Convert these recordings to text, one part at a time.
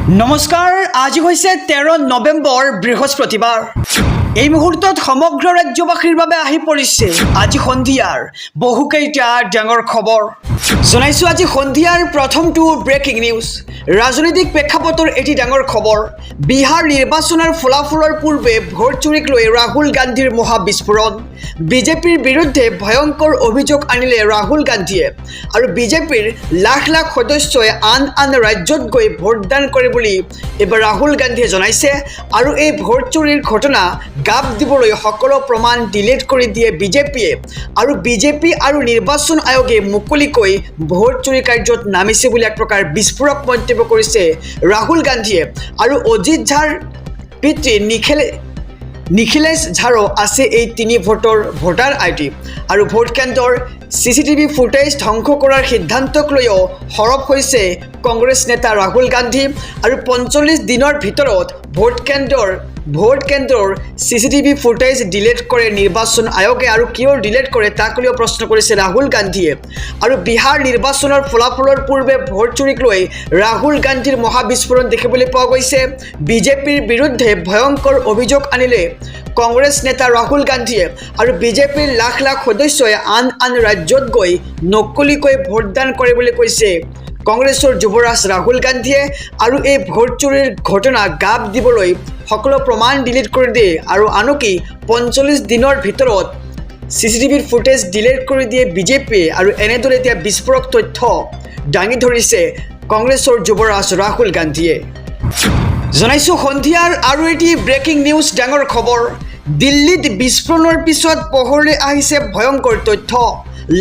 নমস্কাৰ, আজি হৈছে 13 নৱেম্বৰ বৃহস্পতিবাৰ। এই মুহূৰ্তত সমগ্ৰ ৰাজ্যবাসীৰ বাবে আহি পৰিছে আজি সন্ধিয়াৰ বহুকেইটা ডাঙৰ খবৰ। জনাইছো আজি সন্ধিয়াৰ প্ৰথমটো ব্ৰেকিং নিউজ। ৰাজনৈতিক প্ৰেক্ষাপটৰ এটি ডাঙৰ খবৰ। বিহাৰ নিৰ্বাচনৰ ফলাফলৰ পূৰ্বে ভোট চুৰিক লৈ ৰাহুল গান্ধীৰ মহা বিস্ফোৰণ। বিজেপিৰ বিৰুদ্ধে ভয়ংকৰ অভিযোগ আনিলে ৰাহুল গান্ধীয়ে আৰু বিজেপিৰ লাখ লাখ সদস্যই আন ৰাজ্যত গৈ ভোটদান কৰে বুলি এবাৰ ৰাহুল গান্ধীয়ে জনাইছে আৰু এই ভোট চুৰিৰ ঘটনা গাপ দিবলৈ সকলো প্ৰমাণ ডিলিট কৰি দিয়ে বিজেপিয়ে আৰু বিজেপি আৰু নিৰ্বাচন আয়োগে মুকলিকৈ ভোট চুৰি কাৰ্যত নামিছে বুলি এক প্ৰকাৰ বিস্ফোৰক মন্তব্য কৰিছে ৰাহুল গান্ধীয়ে। আৰু অজিত ঝাৰ পিতৃ নিখিলেশ ঝাৰো আছে এই 3 ভোটাৰ আইডি আৰু ভোট কেন্দ্ৰৰ চিচিটিভি ফুটেজ ধ্বংস কৰাৰ সিদ্ধান্তক লৈও সৰব হৈছে কংগ্ৰেছ নেতা ৰাহুল গান্ধী আৰু 45 দিনৰ ভিতৰত ভোট কেন্দ্ৰৰ চিচিটিভি ফুটেজ ডিলিট কৰে নিৰ্বাচন আয়োগে আৰু কিয় ডিলিট কৰে তাক লৈও প্ৰশ্ন কৰিছে ৰাহুল গান্ধীয়ে। আৰু বিহাৰ নিৰ্বাচনৰ ফলাফলৰ পূৰ্বে ভোট চুৰিক লৈ ৰাহুল গান্ধীৰ মহাবিস্ফোৰণ দেখিবলৈ পোৱা গৈছে। বিজেপিৰ বিৰুদ্ধে ভয়ংকৰ অভিযোগ আনিলে কংগ্ৰেছ নেতা ৰাহুল গান্ধীয়ে আৰু বিজেপিৰ লাখ লাখ সদস্যই আন ৰাজ্যত গৈ নকলিকৈ ভোটদান কৰে বুলি কৈছে কংগ্ৰেছৰ যুৱৰাজ ৰাহুল গান্ধীয়ে। আৰু এই ভোট চুৰিৰ ঘটনা গাপ দিবলৈ সকলো প্ৰমাণ ডিলিট কৰি দিয়ে আৰু আনকি 45 দিনৰ ভিতৰত চিচিটিভিৰ ফুটেজ ডিলিট কৰি দিয়ে বিজেপিয়ে আৰু এনেদৰে এতিয়া বিস্ফোৰক তথ্য দাঙি ধৰিছে কংগ্ৰেছৰ যুৱৰাজ ৰাহুল গান্ধীয়ে। জনাইছো সন্ধিয়াৰ আৰু এটি ব্ৰেকিং নিউজ ডাঙৰ খবৰ। দিল্লীত বিস্ফোৰণৰ পিছত পোহৰলৈ আহিছে ভয়ংকৰ তথ্য।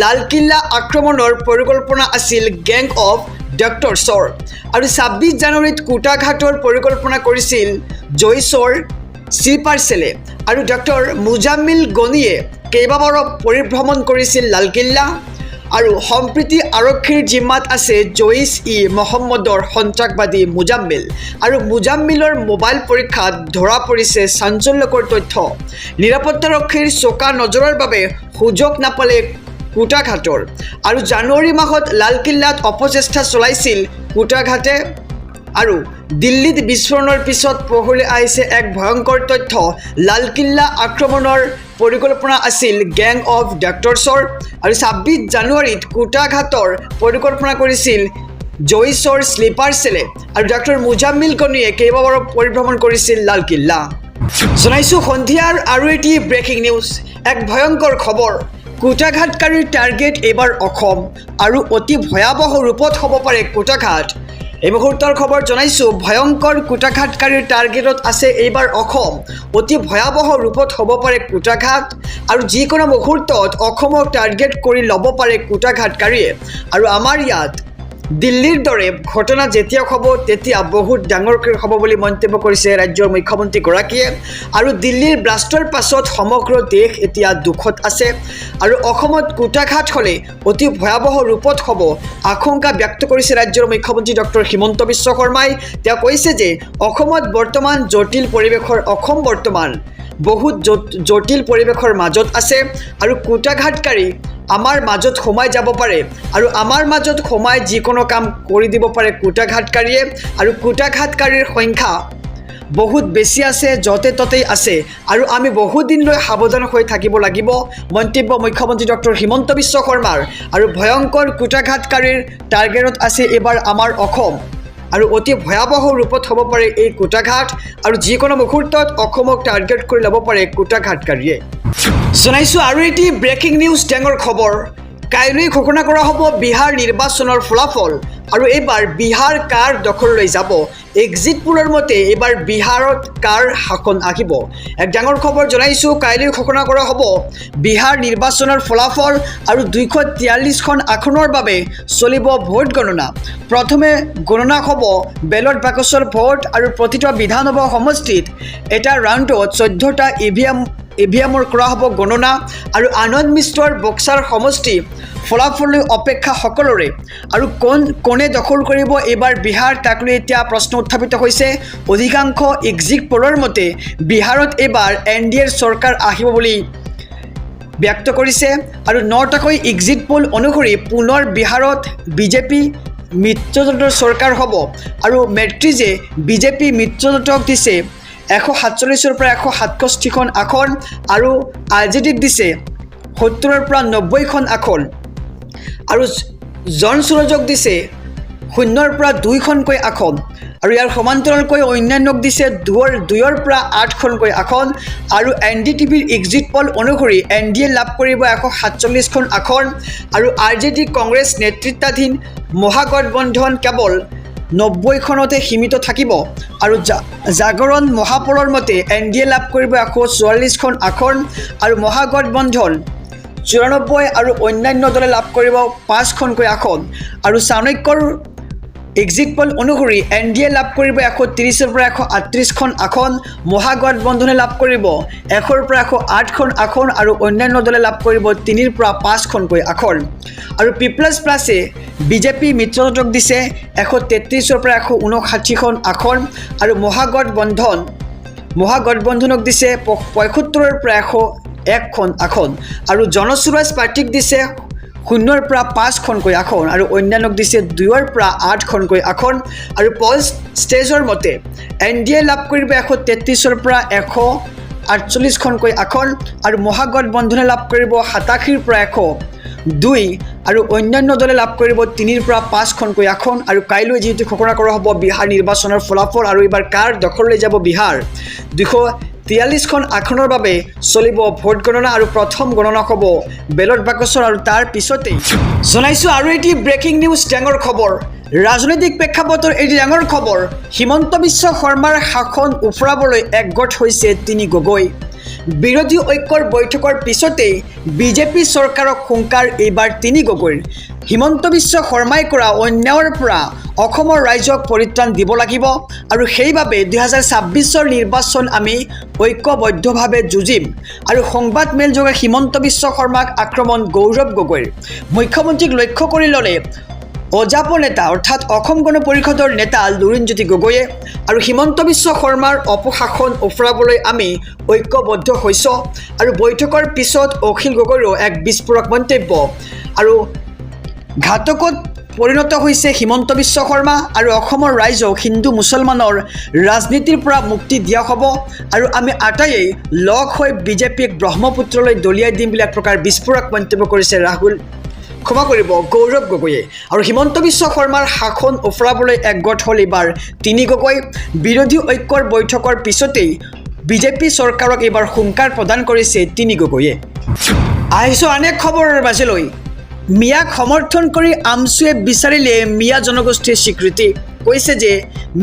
লালকিল্লা আক্ৰমণৰ পৰিকল্পনা আছিল গেং অফ ডক্টৰছৰ আৰু 26 জানুৱাৰীত কোটাঘাটৰ পৰিকল্পনা কৰিছিল জয়ছৰ স্লিপাৰ চেলে আৰু ডক্টৰ মুজাম্মিল গনিয়ে কেইবাবাৰো পৰিভ্ৰমণ কৰিছিল লালকিল্লা আৰু সম্প্ৰীতি আৰক্ষীৰ জিম্মাত আছে জইচ-ই মহম্মদৰ সন্ত্ৰাসবাদী মুজাম্মিল আৰু মুজাম্মিলৰ মোবাইল পৰীক্ষাত ধৰা পৰিছে চাঞ্চল্যকৰ তথ্য। নিৰাপত্তাৰক্ষীৰ চোকা নজৰৰ বাবে সুযোগ নাপালে কোটাঘাটৰ আৰু জানুৱাৰী মাহত লালকিল্লাত অপচেষ্টা চলাইছিল কোটাঘাটে আৰু দিল্লীত বিস্ফোৰণৰ পিছত পোহৰলৈ আহিছে এক ভয়ংকৰ তথ্য। লালকিল্লা আক্ৰমণৰ পৰিকল্পনা আছিল গেং অফ ডক্টৰছৰ আৰু 26 জানুৱাৰীত কোটাঘাটৰ পৰিকল্পনা কৰিছিল জয়ছৰ স্লিপাৰ চেলে আৰু ডক্টৰ মুজাম্মিল গনিয়ে কেইবাবাৰো পৰিভ্ৰমণ কৰিছিল লালকিল্লা। জনাইছো সন্ধিয়াৰ আৰু এটি ব্ৰেকিং নিউজ। এক ভয়ংকৰ খবৰ। কোটাঘাটকাৰীৰ টাৰ্গেট এইবাৰ অসম আৰু অতি ভয়াৱহ ৰূপত হ'ব পাৰে কোটাঘাট। এই মুহূৰ্তৰ খবৰ জনাইছো ভয়ংকৰ কোটাঘাটকাৰীৰ টাৰ্গেটত আছে এইবাৰ অসম। অতি ভয়াৱহ ৰূপত হ'ব পাৰে কোটাঘাট আৰু যিকোনো মুহূৰ্তত অসমক টাৰ্গেট কৰি ল'ব পাৰে কোটাঘাটকাৰীয়ে আৰু আমাৰ ইয়াত দিল্লীৰ দৰে ঘটনা যেতিয়া হ'ব তেতিয়া বহুত ডাঙৰকৈ হ'ব বুলি মন্তব্য কৰিছে ৰাজ্যৰ মুখ্যমন্ত্ৰীগৰাকীয়ে। আৰু দিল্লীৰ ব্লাষ্টৰ পাছত সমগ্ৰ দেশ এতিয়া দুখত আছে আৰু অসমত কোটাঘাট হ'লে অতি ভয়াৱহ ৰূপত হ'ব আশংকা ব্যক্ত কৰিছে ৰাজ্যৰ মুখ্যমন্ত্ৰী ডক্টৰ হিমন্ত বিশ্ব শৰ্মাই। তেওঁ কৈছে যে অসমত বৰ্তমান বহুত জটিল পৰিৱেশৰ মাজত আছে আৰু কোটাঘাটকাৰী আমাৰ মাজত সোমাই যাব পাৰে আৰু আমাৰ মাজত সোমাই যিকোনো কাম কৰি দিব পাৰে কোটাঘাটকাৰীয়ে আৰু কোটাঘাটকাৰীৰ সংখ্যা বহুত বেছি আছে, য'তে ত'তেই আছে আৰু আমি বহুত দিনলৈ সাৱধান হৈ থাকিব লাগিব মন্তব্য মুখ্যমন্ত্ৰী ডক্টৰ হিমন্ত বিশ্ব শৰ্মাৰ। আৰু ভয়ংকৰ কোটাঘাটকাৰীৰ টাৰ্গেটত আছে এইবাৰ আমাৰ অসম আৰু অতি ভয়াৱহ ৰূপত হ'ব পাৰে এই কোটাঘাট আৰু যিকোনো মুহূৰ্তত অসমক টাৰ্গেট কৰি ল'ব পাৰে কোটাঘাটকাৰীয়ে। জনাইছো আৰু এটি ব্ৰেকিং নিউজ ডাঙৰ খবৰ। কাইলৈ ঘোষণা কৰা হ'ব বিহাৰ নিৰ্বাচনৰ ফলাফল আৰু এইবাৰ বিহাৰ কাৰ দখললৈ যাব। এক্সিট পোলৰ মতে এইবাৰ বিহাৰত কাৰ শাসন আহিব। এক ডাঙৰ খবৰ জনাইছো কাইলৈ ঘোষণা কৰা হ'ব বিহাৰ নিৰ্বাচনৰ ফলাফল আৰু 243খন আসনৰ বাবে চলিব ভোট গণনা। প্ৰথমে গণনা হ'ব বেলট বাকচৰ ভোট আৰু প্ৰতিটো বিধানসভা সমষ্টিত এটা ৰাউণ্ডত 14টা ইভিএমৰ কৰা হ'ব গণনা আৰু আনন্দ মিশ্ৰৰ বক্সাৰ সমষ্টি ফলাফললৈ অপেক্ষা সকলোৰে আৰু কোনে দখল কৰিব এইবাৰ বিহাৰ তাক লৈ এতিয়া প্ৰশ্ন উত্থাপিত হৈছে। অধিকাংশ এক্সিট পোলৰ মতে বিহাৰত এইবাৰ NDAৰ চৰকাৰ আহিব বুলি ব্যক্ত কৰিছে আৰু 9টাকৈ এক্সিট পোল অনুসৰি পুনৰ বিহাৰত বিজেপি মিত্ৰজোঁটৰ চৰকাৰ হ'ব আৰু মেট্ৰিজে বিজেপি মিত্ৰজোঁটক দিছে 147ৰ পৰা 167খন আসন আৰু আৰজেডিক দিছে 70ৰ পৰা 90খন আসন আৰু জন সুৰজক দিছে 0ৰ পৰা 2খনকৈ আসন আৰু ইয়াৰ সমান্তৰালকৈ অন্যান্যক দিছে 2ৰ পৰা 8খনকৈ আসন আৰু NDTVৰ এক্সিট পল অনুসৰি NDA লাভ কৰিব 147খন আসন আৰু RJD কংগ্ৰেছ নেতৃত্বাধীন মহাগঠবন্ধন কেৱল 90খনতে সীমিত থাকিব আৰু জাগৰণ মহাপলৰ মতে NDA লাভ কৰিব 144খন আসন আৰু মহাগঠবন্ধন 94 আৰু অন্যান্য দলে লাভ কৰিব 5খনকৈ আসন আৰু চাণক্যৰ এক্সিট পল অনুসৰি NDA লাভ কৰিব 130ৰ পৰা 138খন আসন মহাগঠবন্ধনে লাভ কৰিব 100ৰ পৰা 108খন আসন আৰু অন্যান্য দলে লাভ কৰিব 3ৰ পৰা 5খনকৈ আসন আৰু পিপলছ প্লাছে বিজেপি মিত্ৰজোঁটক দিছে 133ৰ পৰা 159খন আসন আৰু মহাগঠবন্ধনক দিছে 75ৰ পৰা 101খন আসন আৰু জনসুৰাজ পাৰ্টিক দিছে 0ৰ পৰা 5খনকৈ আসন আৰু অন্যান্যক দিছে 2ৰ পৰা 8খনকৈ আসন আৰু পলছ ষ্টেজৰ মতে NDA লাভ কৰিব 133ৰ পৰা 148খনকৈ আসন আৰু মহাগঠবন্ধনে লাভ কৰিব 87ৰ পৰা 102 আৰু অন্যান্য দলে লাভ কৰিব 3ৰ পৰা 5খনকৈ আসন আৰু কাইলৈ যেহেতু ঘোষণা কৰা হ'ব বিহাৰ নিৰ্বাচনৰ ফলাফল আৰু এবাৰ কাৰ দখললৈ যাব বিহাৰ 243খন আসনৰ বাবে চলিব ভোট গণনা আৰু প্ৰথম গণনা হ'ব বেলট বাকচৰ আৰু তাৰ পিছতেই জনাইছো আৰু এটি ব্ৰেকিং নিউজ ডাঙৰ খবৰ ৰাজনৈতিক প্ৰেক্ষাপটৰ এটি ডাঙৰ খবৰ হিমন্ত বিশ্ব শৰ্মাৰ শাসন উফৰাবলৈ একগোট হৈছে তিনি গগৈ বিৰোধী ঐক্যৰ বৈঠকৰ পিছতেই বিজেপি চৰকাৰক হুংকাৰ এইবাৰ তিনি গগৈৰ হিমন্ত বিশ্ব শৰ্মাই কৰা অন্যায়ৰ পৰা অসমৰ ৰাইজক পৰিত্ৰাণ দিব লাগিব আৰু সেইবাবে 2026ৰ নিৰ্বাচন আমি ঐক্যবদ্ধভাৱে যুঁজিম আৰু সংবাদ মেলযোগে হিমন্ত বিশ্ব শৰ্মাক আক্ৰমণ গৌৰৱ গগৈৰ মুখ্যমন্ত্ৰীক লক্ষ্য কৰি ল'লে অজাপ নেতা অৰ্থাৎ অসম গণ পৰিষদৰ নেতা লুৰিণজ্যোতি গগৈয়ে আৰু হিমন্ত বিশ্ব শৰ্মাৰ অপশাসন উফৰাবলৈ আমি ঐক্যবদ্ধ হৈছোঁ আৰু বৈঠকৰ পিছত অখিল গগৈৰো এক বিস্ফোৰক মন্তব্য আৰু ঘাতকত পৰিণত হৈছে হিমন্ত বিশ্ব শৰ্মা আৰু অসমৰ ৰাইজক হিন্দু মুছলমানৰ ৰাজনীতিৰ পৰা মুক্তি দিয়া হ'ব আৰু আমি আটাইয়ে লগ হৈ বিজেপিক ব্ৰহ্মপুত্ৰলৈ দলিয়াই দিম বুলি এক প্ৰকাৰ বিস্ফোৰক মন্তব্য কৰিছে ক্ষমা কৰিব গৌৰৱ গগৈয়ে আৰু হিমন্ত বিশ্ব শৰ্মাৰ শাসন উফৰাবলৈ একগোট হ'ল এইবাৰ তিনি গগৈ বিৰোধী ঐক্যৰ বৈঠকৰ পিছতেই বিজেপি চৰকাৰক এইবাৰ হুংকাৰ প্ৰদান কৰিছে তিনি গগৈয়ে আহিছোঁ আন এক খবৰৰ মাজলৈ মিয়াক সমৰ্থন কৰি আমছুৱে বিচাৰিলে মিয়া জনগোষ্ঠীৰ স্বীকৃতি কৈছে যে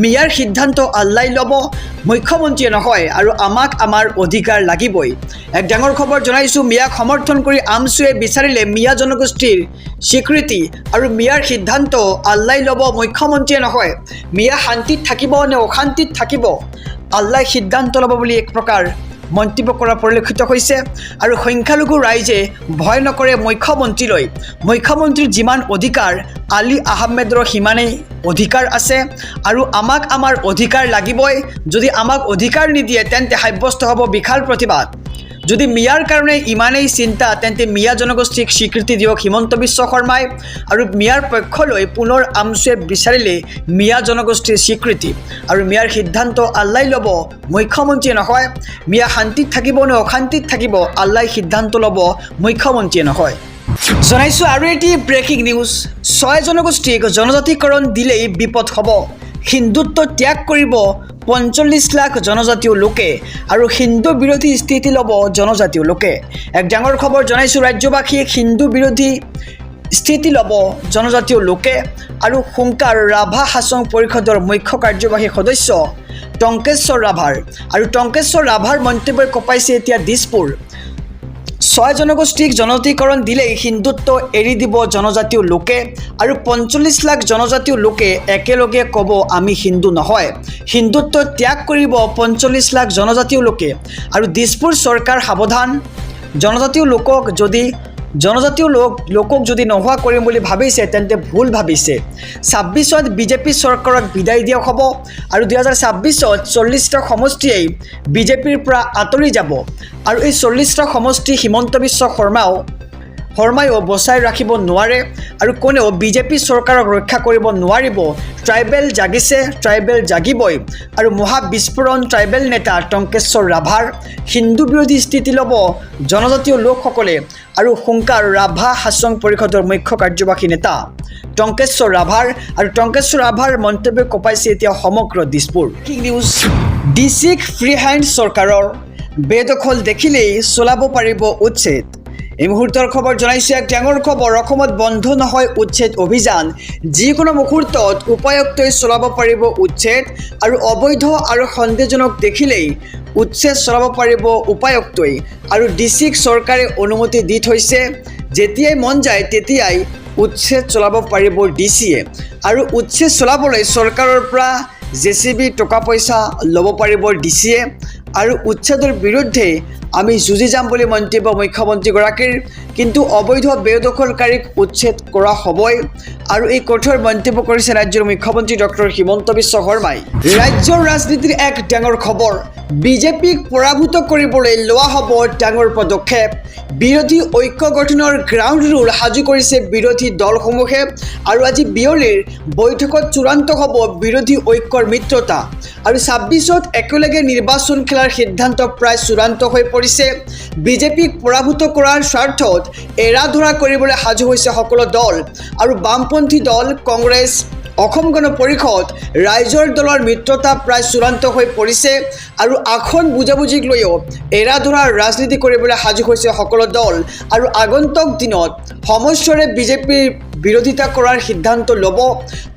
মিয়াৰ সিদ্ধান্ত আল্লাই ল'ব মুখ্যমন্ত্ৰীয়ে নহয় আৰু আমাক আমাৰ অধিকাৰ লাগিবই এক ডাঙৰ খবৰ জনাইছোঁ মিয়াক সমৰ্থন কৰি আমছুৱে বিচাৰিলে মিয়া জনগোষ্ঠীৰ স্বীকৃতি আৰু মিয়াৰ সিদ্ধান্ত আল্লাই ল'ব মুখ্যমন্ত্ৰীয়ে নহয় মিয়া শান্তিত থাকিব নে অশান্তিত থাকিব আল্লাই সিদ্ধান্ত ল'ব বুলি এক প্ৰকাৰ মন্তব্য কৰা পৰিলক্ষিত হৈছে আৰু সংখ্যালঘু ৰাইজে ভয় নকৰে মুখ্যমন্ত্ৰীলৈ মুখ্যমন্ত্ৰীৰ যিমান অধিকাৰ আলী আহমেদৰ সিমানেই অধিকাৰ আছে আৰু আমাক আমাৰ অধিকাৰ লাগিবই যদি আমাক অধিকাৰ নিদিয়ে তেন্তে সাব্যস্ত হ'ব বিশাল প্ৰতিবাদ যদি মিয়াৰ কাৰণে ইমানেই চিন্তা তেন্তে মিয়া জনগোষ্ঠীক স্বীকৃতি দিয়ক হিমন্ত বিশ্ব শৰ্মাই আৰু মিয়াৰ পক্ষলৈ পুনৰ আমছুৱে বিচাৰিলে মিয়া জনগোষ্ঠীৰ স্বীকৃতি আৰু মিয়াৰ সিদ্ধান্ত আল্লাই ল'ব মুখ্যমন্ত্ৰীয়ে নহয় মিয়া শান্তিত থাকিব নে অশান্তিত থাকিব আল্লাই সিদ্ধান্ত ল'ব মুখ্যমন্ত্ৰীয়ে নহয় জনাইছোঁ আৰু এটি ব্ৰেকিং নিউজ 6 জনগোষ্ঠীক জনজাতিকৰণ দিলেই বিপদ হ'ব হিন্দুত্ব ত্যাগ কৰিব 45 লাখ জনজাতীয় লোকে আৰু হিন্দু বিৰোধী স্থিতি ল'ব জনজাতীয় লোকে এক ডাঙৰ খবৰ জনাইছোঁ ৰাজ্যবাসীক হিন্দু বিৰোধী স্থিতি ল'ব জনজাতীয় লোকে আৰু হুংকাৰ ৰাভা হাছং পৰিষদৰ মুখ্য কাৰ্যবাহী সদস্য টংকেশ্বৰ ৰাভাৰ আৰু টংকেশ্বৰ ৰাভাৰ মন্তব্যই কঁপাইছে এতিয়া দিছপুৰ 6 জনগোষ্ঠীক জনজাতিকৰণ দিলেই হিন্দুত্ব এৰি দিব জনজাতীয় লোকে আৰু 45 লাখ জনজাতীয় লোকে একেলগে ক'ব আমি হিন্দু নহয় হিন্দুত্ব ত্যাগ কৰিব 45 লাখ জনজাতীয় লোকে আৰু দিছপুৰ চৰকাৰ সাৱধান জনজাতীয় লোকক যদি নোহোৱা কৰিম বুলি ভাবিছে তেন্তে ভুল ভাবিছে 26ত বিজেপি চৰকাৰক বিদায় দিয়া হ'ব আৰু 2026ত 40টা সমষ্টিয়েই বিজেপিৰ পৰা আঁতৰি যাব আৰু এই 40টা সমষ্টি হিমন্ত বিশ্ব শৰ্মাও শৰ্মায়ো বচাই ৰাখিব নোৱাৰে আৰু কোনেও বিজেপি চৰকাৰক ৰক্ষা কৰিব নোৱাৰিব। ট্ৰাইবেল জাগিছে, ট্ৰাইবেল জাগিবই। আৰু মহাবিস্ফোৰণ ট্ৰাইবেল নেতা টংকেশ্বৰ ৰাভাৰ। হিন্দু বিৰোধী স্থিতি ল'ব জনজাতীয় লোকসকলে আৰু হুংকাৰ ৰাভা হাছং পৰিষদৰ মুখ্য কাৰ্যবাহী নেতা টংকেশ্বৰ ৰাভাৰ। আৰু টংকেশ্বৰ ৰাভাৰ মন্তব্য কঁপাইছে এতিয়া সমগ্ৰ দিশপুৰ। নিউজ ডিচিক ফ্ৰী হেণ্ড চৰকাৰৰ বেদখল দেখিলেই চলাব পাৰিব উচ্ছেদ। এই মুহূৰ্তৰ খবৰ জনাইছে এক ডাঙৰ খবৰ। অসমত বন্ধ নহয় উচ্ছেদ অভিযান। যিকোনো মুহূৰ্তত উপায়ুক্তই চলাব পাৰিব উচ্ছেদ আৰু অবৈধ আৰু সন্দেহজনক দেখিলেই উচ্ছেদ চলাব পাৰিব উপায়ুক্তই। আৰু ডিচিক চৰকাৰে অনুমতি দি থৈছে, যেতিয়াই মন যায় তেতিয়াই উচ্ছেদ চলাব পাৰিব ডিচিয়ে। আৰু উচ্ছেদ চলাবলৈ চৰকাৰৰ পৰা JCB টকা পইচা ল'ব পাৰিব ডিচিয়ে। আৰু উচ্ছেদৰ বিৰুদ্ধে আমি যুঁজি যাম বুলি মন্তব্য মুখ্যমন্ত্ৰীগৰাকীৰ। কিন্তু অবৈধ বেদখলকাৰীক উচ্ছেদ কৰা হ'বই। আৰু এই কঠোৰ মন্তব্য কৰিছে ৰাজ্যৰ মুখ্যমন্ত্ৰী ডক্টৰ হিমন্ত বিশ্ব শৰ্মাই। ৰাজ্যৰ ৰাজনীতিৰ এক ডাঙৰ খবৰ। বিজেপিক পৰাভূত কৰিবলৈ লোৱা হ'ব ডাঙৰ পদক্ষেপ। বিৰোধী ঐক্য গঠনৰ গ্ৰাউণ্ড ৰুল সাজু কৰিছে বিৰোধী দলসমূহে। আৰু আজি বিয়লিৰ বৈঠকত চূড়ান্ত হ'ব বিৰোধী ঐক্যৰ মিত্ৰতা। আৰু 26ত একেলগে নিৰ্বাচন খেলাৰ সিদ্ধান্ত প্ৰায় চূড়ান্ত হৈ পৰিছে। বিজেপিক পৰাভূত কৰাৰ স্বাৰ্থত এৰা ধৰা কৰিবলৈ সাজু হৈছে সকলো দল। আৰু বামপন্থী দল, কংগ্ৰেছ, অসম গণ পৰিষদ, ৰাইজৰ দলৰ মিত্ৰতা প্ৰায় চূড়ান্ত হৈ পৰিছে। আৰু আসন বুজাবুজিক লৈও এৰা ধৰাৰ ৰাজনীতি কৰিবলৈ সাজু হৈছে সকলো দল। আৰু আগন্তুক দিনত সমস্যাৰে বিজেপিৰ বিৰোধিতা কৰাৰ সিদ্ধান্ত ল'ব।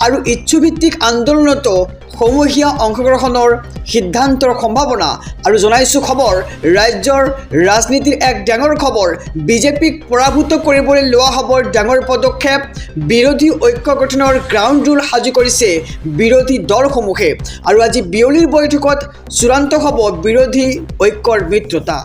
আৰু ইচ্ছুভিত্তিক আন্দোলনতো সমূহীয়া অংশগ্ৰহণৰ সিদ্ধান্তৰ সম্ভাৱনা। আৰু জনাইছোঁ খবৰ, ৰাজ্যৰ ৰাজনীতিৰ এক ডাঙৰ খবৰ। বিজেপিক পৰাভূত কৰিবলৈ লোৱা হ'ব ডাঙৰ পদক্ষেপ। বিৰোধী ঐক্য গঠনৰ গ্ৰাউণ্ড ৰুল সাজু কৰিছে বিৰোধী দলসমূহে। আৰু আজি বিয়লিৰ বৈঠকত চূড়ান্ত হ'ব বিৰোধী ঐক্যৰ মিত্ৰতা।